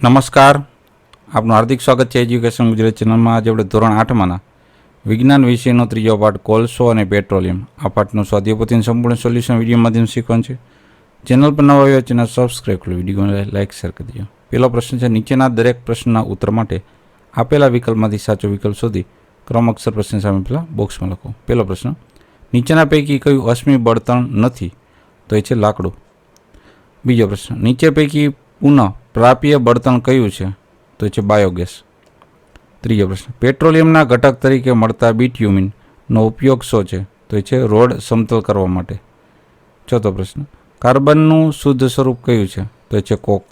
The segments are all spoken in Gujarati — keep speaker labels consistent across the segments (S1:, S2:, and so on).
S1: નમસ્કાર, આપનું હાર્દિક સ્વાગત છે એજ્યુકેશન ગુજરાત ચેનલમાં. આજે આપણે ધોરણ 8માંના વિજ્ઞાન વિષયનો ત્રીજો પાઠ કોલસો અને પેટ્રોલિયમ આ પાઠનું સ્વાધ્યાયપોથીનું સંપૂર્ણ સોલ્યુશન વિડીયો માધ્યમ શીખવાનું છે. ચેનલ પર નવા આવ્યો ચેનલ સબસ્ક્રાઈબ કરો, વિડીયોને લાઇક શેર કરી દો. પહેલો પ્રશ્ન છે, નીચેના દરેક પ્રશ્નના ઉત્તર માટે આપેલા વિકલ્પમાંથી સાચો વિકલ્પ શોધી ક્રમઅક્ષર પ્રશ્ન સામે પેલા બોક્સમાં લખો. પહેલો પ્રશ્ન, નીચેના પૈકી કયું અશ્મિ બળતણ નથી? તો એ છે લાકડું. બીજો પ્રશ્ન, નીચે પૈકી પુનઃ પ્રાપ્ય બળતણ કયું છે? તો છે બાયોગેસ. ત્રીજો પ્રશ્ન, પેટ્રોલિયમના ઘટક તરીકે મળતા બિટ્યુમિનનો ઉપયોગ શું છે? તો છે રોડ સમતલ કરવા માટે. ચોથો પ્રશ્ન, કાર્બનનું શુદ્ધ સ્વરૂપ કયું છે? તો છે કોક.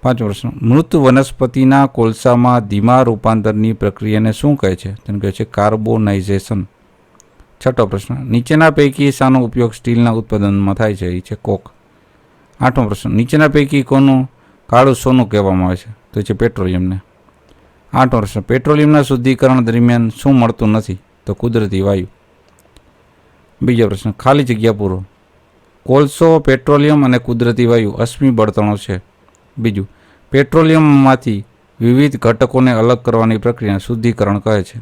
S1: પાંચમો પ્રશ્ન, મૃત વનસ્પતિના કોલસામાં ધીમા રૂપાંતરની પ્રક્રિયાને શું કહે છે? તેને કહે છે કાર્બોનાઇઝેશન. છઠ્ઠો પ્રશ્ન, નીચેના પૈકી શાનો ઉપયોગ સ્ટીલના ઉત્પાદનમાં થાય છે? એ છે કોક. આઠમો પ્રશ્ન, નીચેના પૈકી કોનું કાળું સોનું કહેવામાં આવે છે? તો છે પેટ્રોલિયમને. આઠમો પ્રશ્ન, પેટ્રોલિયમના શુદ્ધિકરણ દરમિયાન શું મળતું નથી? તો કુદરતી વાયુ. બીજો પ્રશ્ન, ખાલી જગ્યા પૂરો. કોલસો, પેટ્રોલિયમ અને કુદરતી વાયુ અશ્મિ બળતણો છે. બીજું, પેટ્રોલિયમમાંથી વિવિધ ઘટકોને અલગ કરવાની પ્રક્રિયા શુદ્ધિકરણ કહે છે.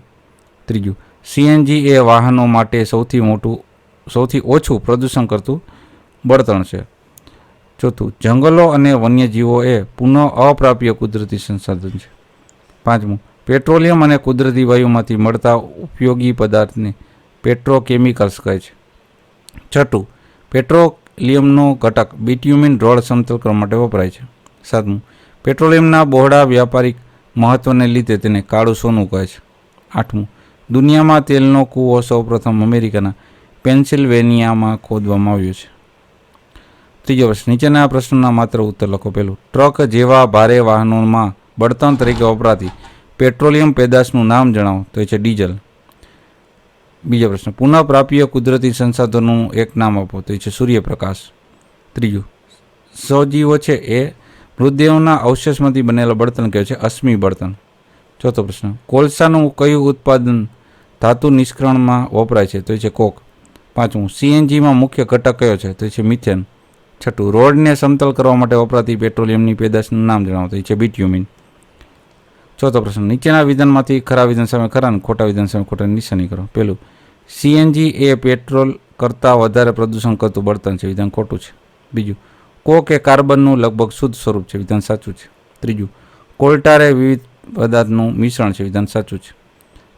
S1: ત્રીજું, સીએનજી એ વાહનો માટે સૌથી ઓછું પ્રદૂષણ કરતું બળતણ છે. ચોથું, જંગલો અને વન્યજીવો એ પુનઃ અપ્રાપ્ય કુદરતી સંસાધન છે. પાંચમું, પેટ્રોલિયમ અને કુદરતી વાયુમાંથી મળતા ઉપયોગી પદાર્થને પેટ્રોકેમિકલ્સ કહે છે. છઠ્ઠું, પેટ્રોલિયમનો ઘટક બિટ્યુમિન રોડ સમતલ કરવા માટે વપરાય છે. સાતમું, પેટ્રોલિયમના બહોળા વ્યાપારિક મહત્વને લીધે તેને કાળું સોનું કહે છે. આઠમું, દુનિયામાં તેલનો કૂવો સૌપ્રથમ અમેરિકાના પેન્સિલ્વેનિયામાં ખોદવામાં આવ્યો છે. ત્રીજો પ્રશ્ન, નીચેના પ્રશ્નોના માત્ર ઉત્તર લખો. પહેલું, ટ્રક જેવા ભારે વાહનોમાં બળતણ તરીકે વપરાતી પેટ્રોલિયમ પેદાશનું નામ જણાવો. તો એ છે ડીઝલ. બીજો પ્રશ્ન, પુનઃપ્રાપ્ય કુદરતી સંસાધનોનું એક નામ આપો. તો એ છે સૂર્યપ્રકાશ. ત્રીજું, સજીવો છે એ મૃતદેહોના અવશેષમાંથી બનેલા બળતણ કહે છે અશ્મિ બળતણ. ચોથો પ્રશ્ન, કોલસાનું કયું ઉત્પાદન ધાતુ નિષ્કરણમાં વપરાય છે? તો એ છે કોક. પાંચમું, સીએનજીમાં મુખ્ય ઘટક કયો છે? તો એ છે મિથેન. છઠ્ઠું, રોડને સમતલ કરવા માટે વપરાતી પેટ્રોલિયમની પેદાશનું નામ જણાવો. તો એ છે બિટ્યુમિન. ચોથો પ્રશ્ન, નીચેના વિધાનમાંથી ખરા વિધાન સામે ખરા અને ખોટા વિધાન સામે ખોટાની નિશાની કરો. પહેલું, સીએનજી એ પેટ્રોલ કરતાં વધારે પ્રદૂષણ કરતું બળતણ છે. વિધાન ખોટું છે. બીજું, કોક એ કાર્બનનું લગભગ શુદ્ધ સ્વરૂપ છે. વિધાન સાચું છે. ત્રીજું, કોલટાર એ વિવિધ પદાર્થનું મિશ્રણ છે. વિધાન સાચું છે.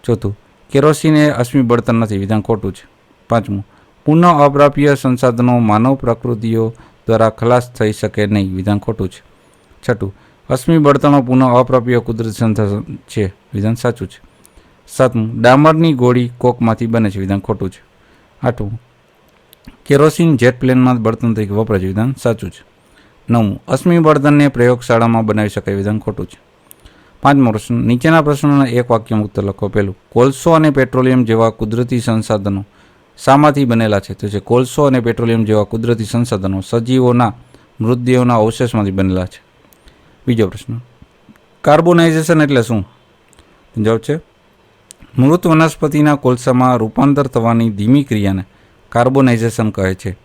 S1: ચોથું, કેરોસીન એ અશ્મિ બળતણ નથી. વિધાન ખોટું છે. પાંચમું, પુનઃ અપ્રાપ્ય સંસાધનો માનવ પ્રકૃતિઓ દ્વારા ખલાસ થઈ શકે નહીં. વિધાન ખોટું છે. છઠ્ઠું, અશ્મિ બળતણો પુનઃ અપ્રાપ્ય કુદરતી સંસાધન છે. વિધાન સાચું છે. સાતમું, ડામરની ગોળી કોકમાંથી બને છે. વિધાન ખોટું છે. આઠમું, કેરોસીન જેટ પ્લેનમાં બળતણ તરીકે વપરાય છે. વિધાન સાચું છે. નવમું, અશ્મિ બળતણને પ્રયોગશાળામાં બનાવી શકાય. વિધાન ખોટું છે. પાંચમો પ્રશ્ન, નીચેના પ્રશ્નોના એક વાક્યમાં ઉત્તર લખો. પહેલું, કોલસો અને પેટ્રોલિયમ જેવા કુદરતી સંસાધનો શામાંથી બનેલા છે? તો છે કોલસો અને પેટ્રોલિયમ જેવા કુદરતી સંસાધનો સજીવોના મૃતદેહોના અવશેષમાંથી બનેલા છે. બીજો પ્રશ્ન, કાર્બોનાઇઝેશન એટલે શું? જવાબ છે મૃત વનસ્પતિના કોલસામાં રૂપાંતર થવાની ધીમી ક્રિયાને કાર્બોનાઇઝેશન કહે છે.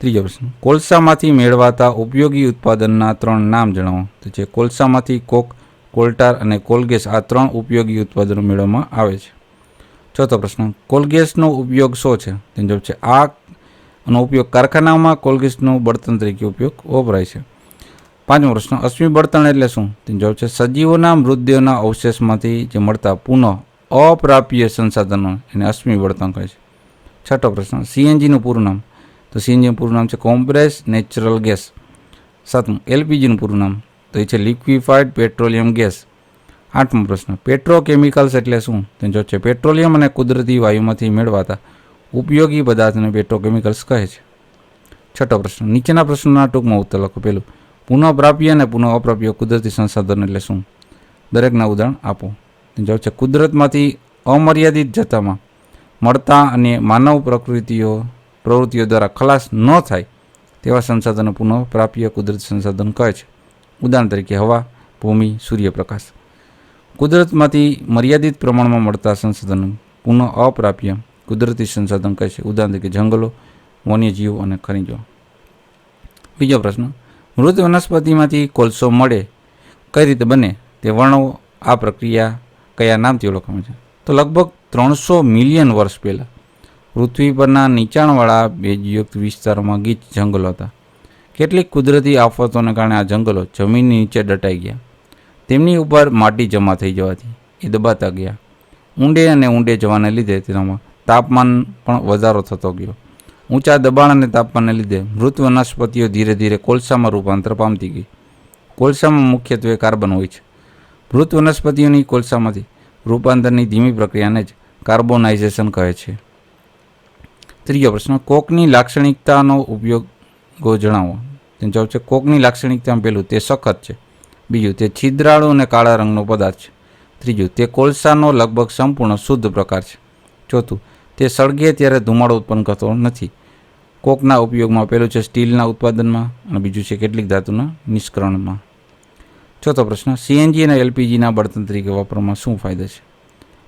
S1: ત્રીજો પ્રશ્ન, કોલસામાંથી મેળવાતા ઉપયોગી ઉત્પાદનના 3 નામ જણાવો. તો છે કોલસામાંથી કોક, કોલટાર અને કોલગેસ આ 3 ઉપયોગી ઉત્પાદનો મેળવવામાં આવે છે. ચોથો પ્રશ્ન, કોલગેસનો ઉપયોગ શું છે? તેનો જવાબ છે આનો ઉપયોગ કારખાનામાં કોલગેસનો બળતણ તરીકે ઉપયોગ વપરાય છે. પાંચમો પ્રશ્ન, અશ્મિ બળતણ એટલે શું? તેનો જવાબ છે સજીવોના મૃતદેહોના અવશેષમાંથી જે મળતા પુનઃ અપ્રાપ્ય સંસાધનો એને અશ્મિ બળતણ કહે છે. છઠ્ઠો પ્રશ્ન, સીએનજીનું પૂરું નામ? તો સીએનજીનું પૂરું નામ છે કોમ્પ્રેસ નેચરલ ગેસ. સાતમું, એલપીજીનું પૂરું નામ? તો એ છે લિક્વિફાઈડ પેટ્રોલિયમ ગેસ. આઠમો પ્રશ્ન, પેટ્રોકેમિકલ્સ એટલે શું? તેનો જવાબ છે પેટ્રોલિયમ અને કુદરતી વાયુમાંથી મેળવાતા ઉપયોગી પદાર્થને પેટ્રોકેમિકલ્સ કહે છે. છઠ્ઠો પ્રશ્ન, નીચેના પ્રશ્નોના ટૂંકમાં ઉત્તર લખો. પહેલું, પુનઃપ્રાપ્ય અને પુનઃ અપ્રાપ્ય કુદરતી સંસાધન એટલે શું? દરેકના ઉદાહરણ આપો. તેનો જવાબ છે કુદરતમાંથી અમર્યાદિત જથ્થામાં મળતા અને માનવ પ્રવૃત્તિઓ દ્વારા ખલાસ ન થાય તેવા સંસાધનો પુનઃપ્રાપ્ય કુદરતી સંસાધન કહે છે. ઉદાહરણ તરીકે હવા, ભૂમિ, સૂર્યપ્રકાશ. કુદરતમાંથી મર્યાદિત પ્રમાણમાં મળતા સંસાધનો પુનઃ અપ્રાપ્ય કુદરતી સંસાધન કહે છે. ઉદાહરણ તરીકે જંગલો, વન્યજીવો અને ખનિજો. બીજો પ્રશ્ન, મૃત વનસ્પતિમાંથી કોલસો મળે કઈ રીતે બને તે વર્ણવો. આ પ્રક્રિયા કયા નામથી ઓળખવામાં છે? તો લગભગ 300 મિલિયન વર્ષ પહેલાં પૃથ્વી પરના નીચાણવાળા ભેજયુક્ત વિસ્તારોમાં ગીચ જંગલો હતા. કેટલીક કુદરતી આફતોને કારણે આ જંગલો જમીનની નીચે દટાઈ ગયા. તેમની ઉપર માટી જમા થઈ જવાથી એ દબાતા ગયા. ઊંડે અને ઊંડે જવાને લીધે તેનામાં તાપમાન પણ વધારો થતો ગયો. ઊંચા દબાણ અને તાપમાનને લીધે મૃત વનસ્પતિઓ ધીરે ધીરે કોલસામાં રૂપાંતર પામતી ગઈ. કોલસામાં મુખ્યત્વે કાર્બન હોય છે. મૃત વનસ્પતિઓની કોલસામાંથી રૂપાંતરની ધીમી પ્રક્રિયાને જ કાર્બોનાઇઝેશન કહે છે. ત્રીજો પ્રશ્ન, કોકની લાક્ષણિકતાનો ઉપયોગો જણાવો. તેનો જવાબ છે કોકની લાક્ષણિકતામાં પહેલું તે સખત છે, બીજું તે છિદ્રાળુ અને કાળા રંગનો પદાર્થ છે, ત્રીજું તે કોલસાનો લગભગ સંપૂર્ણ શુદ્ધ પ્રકાર છે, ચોથું તે સળગે ત્યારે ધુમાડો ઉત્પન્ન કરતો નથી. કોકના ઉપયોગમાં પહેલું છે સ્ટીલના ઉત્પાદનમાં અને બીજું છે કેટલીક ધાતુના નિષ્કરણમાં. ચોથો પ્રશ્ન, સીએનજી અને એલપીજીના બળતણ તરીકે વાપરવામાં શું ફાયદા છે?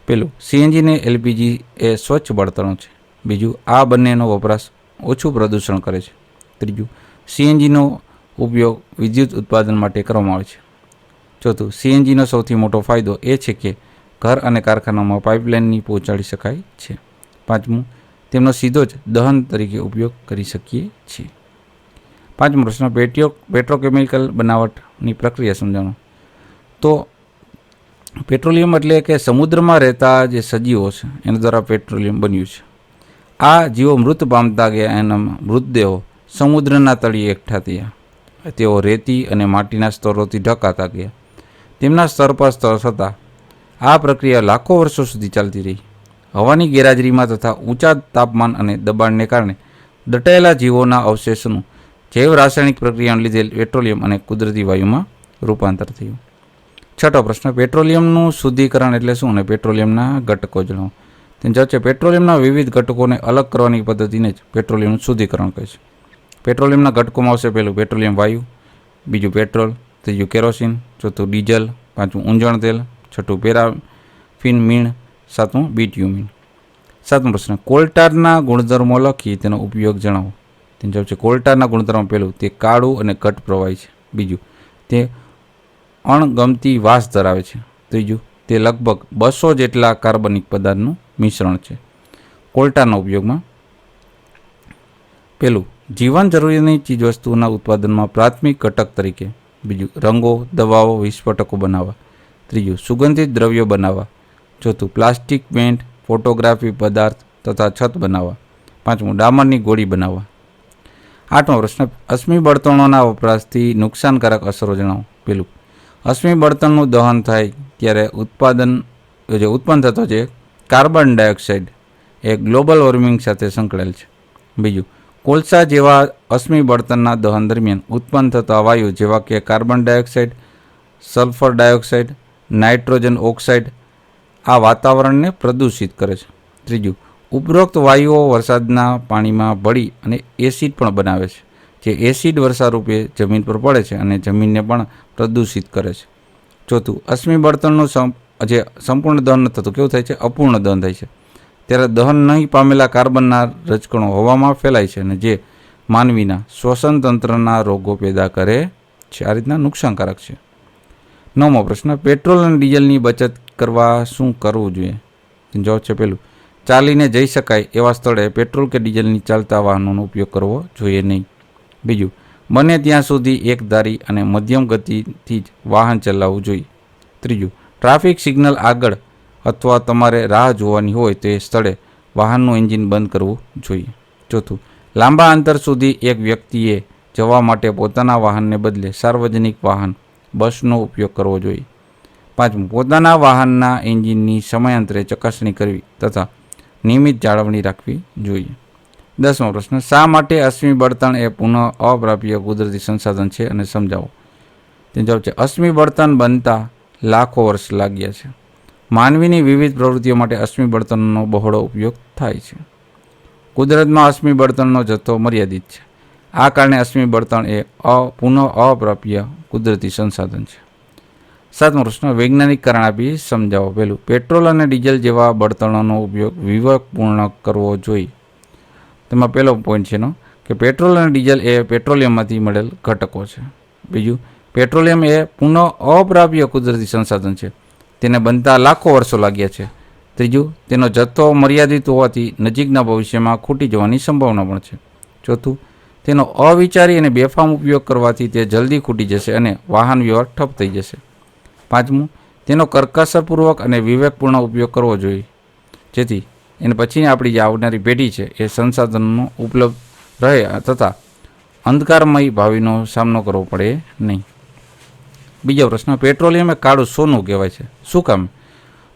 S1: પહેલું, સીએનજી અને એલપીજી એ સ્વચ્છ બળતણો છે. બીજું, આ બંનેનો વપરાશ ઓછું પ્રદૂષણ કરે છે. ત્રીજું, સીએનજીનો ઉપયોગ વિદ્યુત ઉત્પાદન માટે કરવામાં આવે છે. ચોથું, સીએનજીનો સૌથી મોટો ફાયદો એ છે કે ઘર અને કારખાનામાં પાઇપલાઇનની પહોંચાડી શકાય છે. પાંચમું, તેમનો સીધો જ દહન તરીકે ઉપયોગ કરી શકીએ છીએ. પાંચમો પ્રશ્ન, પેટ્રોકેમિકલ બનાવટની પ્રક્રિયા સમજાવો. તો પેટ્રોલિયમ એટલે કે સમુદ્રમાં રહેતા જે સજીવો છે એના દ્વારા પેટ્રોલિયમ બન્યું છે. આ જીવો મૃત પામતા ગયા, એના મૃતદેહો સમુદ્રના તળિયે એકઠા થયા. તેઓ રેતી અને માટીના સ્તરોથી ઢકાતા ગયા. તેમના સ્તર પર સ્તર થતાં આ પ્રક્રિયા લાખો વર્ષો સુધી ચાલતી રહી. હવાની ગેરહાજરીમાં તથા ઊંચા તાપમાન અને દબાણને કારણે દટાયેલા જીવોના અવશેષોનું જૈવ રાસાયણિક પ્રક્રિયાને લીધે પેટ્રોલિયમ અને કુદરતી વાયુમાં રૂપાંતર થયું. છઠ્ઠો પ્રશ્ન, પેટ્રોલિયમનું શુદ્ધિકરણ એટલે શું અને પેટ્રોલિયમના ઘટકો જણાવો. તેનો જવાબ છે પેટ્રોલિયમના વિવિધ ઘટકોને અલગ કરવાની પદ્ધતિને જ પેટ્રોલિયમનું શુદ્ધિકરણ કહે છે. પેટ્રોલિયમના ઘટકોમાં આવશે પહેલું પેટ્રોલિયમ વાયુ, બીજું પેટ્રોલ, ત્રીજું કેરોસીન, ચોથું ડીઝલ, પાંચમું ઊંજણ તેલ, છઠ્ઠું પેરાફિન મીણ, સાતમું બીટ્યુમિન. સાતમો પ્રશ્ન, કોલટારના ગુણધર્મો લખી તેનો ઉપયોગ જણાવો. તેનો જવાબ છે કોલટારના ગુણધર્મો પહેલું તે કાળું અને ઘટ પ્રવાહી છે, બીજું તે અણગમતી વાસ ધરાવે છે, ત્રીજું તે લગભગ 200 જેટલા કાર્બનિક પદાર્થનું મિશ્રણ છે. કોલટાના ઉપયોગમાં પહેલું જીવન જરૂરિયાતની ચીજવસ્તુઓના ઉત્પાદનમાં પ્રાથમિક ઘટક તરીકે, બીજું રંગો, દવાઓ, વિસ્ફોટકો બનાવવા, ત્રીજું સુગંધિત દ્રવ્યો બનાવવા, ચોથું પ્લાસ્ટિક, પેન્ટ, ફોટોગ્રાફી પદાર્થ તથા છત બનાવવા, પાંચમું ડામરની ગોળી બનાવવા. આઠમો પ્રશ્ન, અશ્મિ બળતણોના વપરાશથી નુકસાનકારક અસરો જણાવો. પેલું, અશ્મિ બળતણનું દહન થાય ત્યારે ઉત્પન્ન થતો છે કાર્બન ડાયોક્સાઇડ એ ગ્લોબલ વોર્મિંગ સાથે સંકળાયેલ છે. બીજું, કોલસા જેવા અશ્મિ બળતણના દહન દરમિયાન ઉત્પન્ન થતા વાયુ જેવા કે carbon dioxide, sulphur dioxide, nitrogen oxide આ વાતાવરણને પ્રદૂષિત કરે છે. ત્રીજું, ઉપરોક્ત વાયુઓ વરસાદના પાણીમાં ભળી અને એસિડ પણ બનાવે છે, જે એસિડ વર્ષારૂપે જમીન પર પડે છે અને જમીનને પણ પ્રદૂષિત કરે છે. ચોથું, અશ્મિ બળતણનું જે સંપૂર્ણ દહન નથી થતું, કેવું થાય છે? અપૂર્ણ દહન થાય છે. ત્યારે દહન નહીં પામેલા કાર્બનના રજકણો હવામાં ફેલાય છે અને જે માનવીના શ્વસન તંત્રના રોગો પેદા કરે છે. આ રીતના નુકસાનકારક છે. નવમો પ્રશ્ન, પેટ્રોલ અને ડીઝલની બચત કરવા શું કરવું જોઈએ? જવાબ છે પહેલું, ચાલીને જઈ શકાય એવા સ્થળે પેટ્રોલ કે ડીઝલની ચાલતા વાહનોનો ઉપયોગ કરવો જોઈએ નહીં. બીજું, બને ત્યાં સુધી એકધારી અને મધ્યમ ગતિથી જ વાહન ચલાવવું જોઈએ. ત્રીજું, ટ્રાફિક સિગ્નલ આગળ અથવા તમારે રાહ જોવાની હોય તે સ્થળે વાહનનું એન્જિન બંધ કરવું જોઈએ. ચોથું, લાંબા અંતર સુધી એક વ્યક્તિએ જવા માટે પોતાના વાહનને બદલે સાર્વજનિક વાહન બસનો ઉપયોગ કરવો જોઈએ. પાંચમું, પોતાના વાહનના એન્જિનની સમયાંતરે ચકાસણી કરવી તથા નિયમિત જાળવણી રાખવી જોઈએ. 10મો પ્રશ્ન, શા માટે અશ્મિ બળતણ એ પુનઃ અપ્રાપ્ય કુદરતી સંસાધન છે અને સમજાવો. તેનો જવાબ છે અશ્મિ બળતણ બનતા લાખો વર્ષ લાગ્યા છે. માનવીની વિવિધ પ્રવૃત્તિઓ માટે અશ્મિ બળતણનો બહોળો ઉપયોગ થાય છે. કુદરતમાં અશ્મિ બળતણનો જથ્થો મર્યાદિત છે. આ કારણે અશ્મિ બળતણ એ પુનઃ અપ્રાપ્ય કુદરતી સંસાધન છે. 7મો પ્રશ્ન, વૈજ્ઞાનિક કારણ આપી સમજાવો. પહેલું, પેટ્રોલ અને ડીઝલ જેવા બળતણોનો ઉપયોગ વિવેકપૂર્ણ કરવો જોઈએ. તેમાં પહેલો પોઈન્ટ છે કે પેટ્રોલ અને ડીઝલ એ પેટ્રોલિયમમાંથી મળેલ ઘટકો છે. બીજું, પેટ્રોલિયમ એ પુનઃ અપ્રાપ્ય કુદરતી સંસાધન છે, તેને બનતા લાખો વર્ષો લાગ્યા છે. ત્રીજું, તેનો જથ્થો મર્યાદિત હોવાથી નજીકના ભવિષ્યમાં ખૂટી જવાની સંભાવના પણ છે. ચોથું, તેનો અવિચારી અને બેફામ ઉપયોગ કરવાથી તે જલ્દી ખૂટી જશે અને વાહન વ્યવહાર ઠપ થઈ જશે. પાંચમું, તેનો કરકસરપૂર્વક અને વિવેકપૂર્ણ ઉપયોગ કરવો જોઈએ, જેથી એને પછી આપણી જે આવનારી પેઢી છે એ સંસાધનનો ઉપલબ્ધ રહે તથા અંધકારમય ભાવિનો સામનો કરવો પડે નહીં. બીજો પ્રશ્ન, પેટ્રોલિયમ એ કાળું સોનું કહેવાય છે, શું કામ?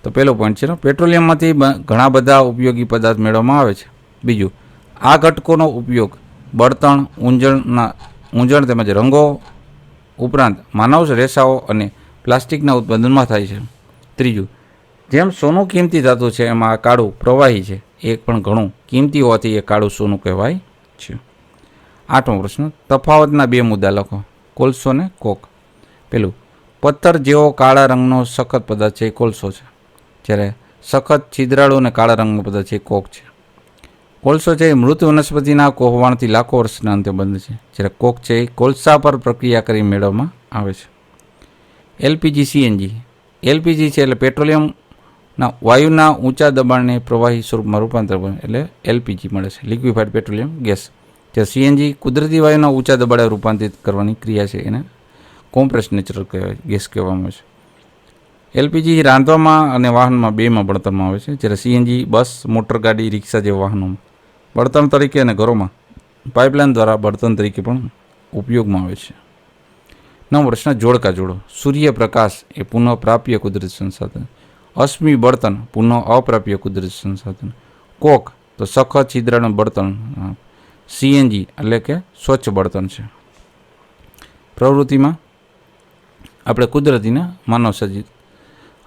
S1: તો પહેલો પોઈન્ટ છે, પેટ્રોલિયમમાંથી ઘણા બધા ઉપયોગી પદાર્થ મેળવવામાં આવે છે. બીજું, આ ઘટકોનો ઉપયોગ બળતણ, ઊંજણ તેમજ રંગો ઉપરાંત માનવ રેસાઓ અને પ્લાસ્ટિકના ઉત્પાદનમાં થાય છે. ત્રીજું, જેમ સોનું કિંમતી ધાતુ છે એમાં કાળું પ્રવાહી છે એ પણ ઘણું કિંમતી હોવાથી એ કાળું સોનું કહેવાય છે. આઠમો પ્રશ્ન, તફાવતના બે મુદ્દા લખો. કોલસો અને કોક. પેલું, પથ્થર જેવો કાળા રંગનો સખત પદાર્થ છે એ કોલસો છે, જ્યારે સખત છિદ્રાળુ અને કાળા રંગનો પદાર્થ છે એ કોક છે. કોલસો છે એ મૃત વનસ્પતિના કોહવાણથી લાખો વર્ષના અંતે બંધ છે, જ્યારે કોક છે એ કોલસા પર પ્રક્રિયા કરી મેળવવામાં આવે છે. LPG CNG. એલપીજી છે એટલે પેટ્રોલિયમના વાયુના ઊંચા દબાણને પ્રવાહી સ્વરૂપમાં રૂપાંતર એટલે એલપીજી મળે છે, લિક્વિફાઈડ પેટ્રોલિયમ ગેસ. જે સીએનજી કુદરતી વાયુના ઊંચા દબાણે રૂપાંતરિત કરવાની ક્રિયા છે એને કોમ્પ્રેસ નેચરલ ગેસ કહેવામાં આવે છે. એલપીજી રાંધવામાં અને વાહનમાં બેમાં બળતણમાં આવે છે, જ્યારે સીએનજી બસ, મોટર ગાડી, રિક્ષા જેવા વાહનોમાં બળતણ તરીકે અને ઘરોમાં પાઇપલાઇન દ્વારા બળતણ તરીકે પણ ઉપયોગમાં આવે છે. નવો પ્રશ્ન, જોડકા જોડો. સૂર્યપ્રકાશ એ પુનઃ પ્રાપ્ય કુદરતી સંસાધન. અશ્મિ બળતણ પુનઃ અપ્રાપ્ય કુદરતી સંસાધન. કોક તો સખત છિદ્રાળુ બળતણ. સીએનજી એટલે કે સ્વચ્છ બળતણ છે. પ્રવૃત્તિમાં આપણે કુદરતીના માનવ સર્જિત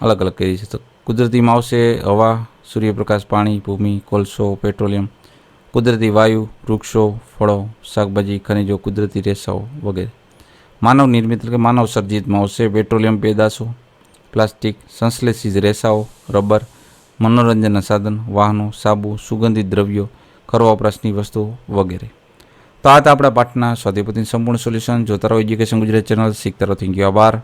S1: અલગ અલગ કરીએ છીએ. તો કુદરતીમાં આવશે હવા, સૂર્યપ્રકાશ, પાણી, ભૂમિ, કોલસો, પેટ્રોલિયમ, કુદરતી વાયુ, વૃક્ષો, ફળો, શાકભાજી, ખનિજો, કુદરતી રેસાઓ વગેરે. માનવ નિર્મિત એટલે કે માનવ સર્જિતમાં આવશે પેટ્રોલિયમ પેદાશો, પ્લાસ્ટિક, સંશ્લેષિત રેસાઓ, રબર, મનોરંજનના સાધન, વાહનો, સાબુ, સુગંધિત દ્રવ્યો, ઘર વપરાશની વસ્તુઓ વગેરે. તો આ હતા આપણા પાઠના સ્વાધ્યાય પોથીનું સંપૂર્ણ સોલ્યુશન. જોતા રહો એજ્યુકેશન ગુજરાત ચેનલ. શીખતા રહો. Thank you. આભાર.